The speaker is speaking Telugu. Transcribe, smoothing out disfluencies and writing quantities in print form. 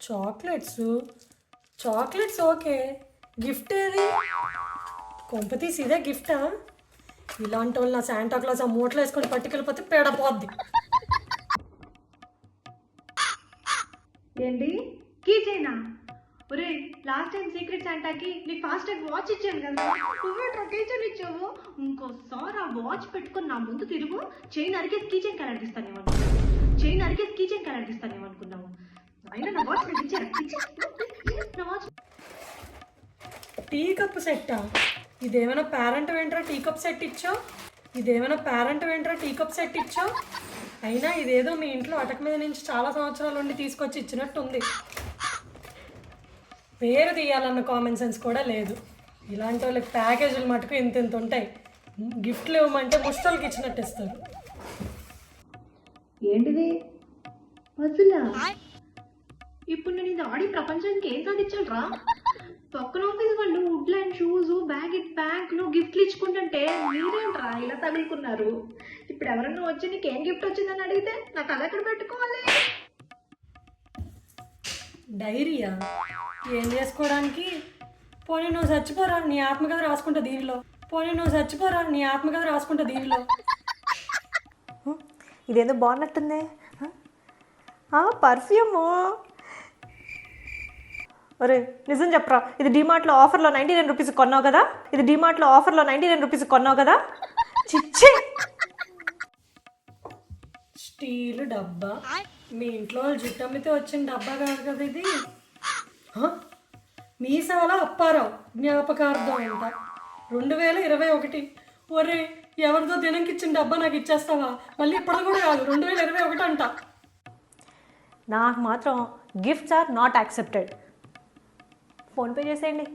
చాక్లెట్స్ చాక్లెట్స్ ఓకే, గిఫ్ట్ ఏది? కొంపతీసి ఇదే గిఫ్టా? ఇలాంటి వాళ్ళు నా శాంటా క్లాస్ ఆ మూటలో వేసుకొని పట్టుకెళ్ళిపోతే పేడపోద్ది. ఏంటి కీ చైనా? ఒరే లాస్ట్ టైం సీక్రెట్ శాంటాకి నీకు ఫాస్ట్ ట్యాగ్ వాచ్ ఇచ్చాను కదా, నువ్వే కీ చైన్ ఇచ్చావు. ఇంకోసారి ఆ వాచ్ పెట్టుకొని నా ముందు తిరుగు, చైన్ అరికేసి కీ చైన్ కలడిస్తాను ఏమనుకున్నావు? అయినా నా వాచ్ నాకు ఇచ్చారా? నా వాచ్ టీ కప్ సెట్టా? ఇదేమైనా పేరెంట్ వెంట్రా టీ కప్ సెట్ ఇచ్చావు? అయినా ఇదేదో మీ ఇంట్లో అటక మీద నుంచి చాలా సంవత్సరాల నుండి తీసుకొచ్చి ఇచ్చినట్టుంది. పేరు తీయాలన్న కామన్ సెన్స్ కూడా లేదు. ఇలాంటి వాళ్ళకి ప్యాకేజీలు మటుకు ఇంత ఉంటాయి. గిఫ్ట్లు ఇవ్వమంటే ముష్టలకి ఇచ్చినట్టు ఇస్తారు. ఏంటిది పజలా? ఇప్పుడు నేను ఇది ఆడి ప్రపంచానికి ఏం సాధించాలరా? పక్కన ఆఫీస్ వాళ్ళు వుడ్లాండ్ షూస్ బ్యాగ్లు గిఫ్ట్లు ఇచ్చుకుంటుంటే మీరేంట్రా ఇలా తగులుకున్నారు? ఇప్పుడు ఎవరన్నా వచ్చి నీకు ఏం గిఫ్ట్ వచ్చిందని అడిగితే నాకు అది ఎక్కడ పెట్టుకోవాలి? డైరీయా? ఏం చేసుకోవడానికి? పోనీ నువ్వు చచ్చిపోరా, నీ ఆత్మకథ రాసుకుంటా దీనిలో. ఇదేదో బాగున్నట్టుంది. పర్ఫ్యూము. ఒరే నిజం చెప్పరా, ఇది డిమార్ట్లో ఆఫర్లో 99 రూపీస్ కొన్నావు కదా? చిచ్చే. స్టీల్ డబ్బా? మీ ఇంట్లో వాళ్ళు జుట్టు అమ్మితే వచ్చిన డబ్బా కాదు కదా ఇది. మీసాల అప్పారావు జ్ఞాపకార్థం అంట 2021. ఒరే ఎవరితో దినంకి ఇచ్చిన డబ్బా నాకు ఇచ్చేస్తావా? మళ్ళీ ఇప్పుడు కూడా కాదు, 2021 అంట. నాకు మాత్రం gifts are not accepted. PhonePe చేసేయండి.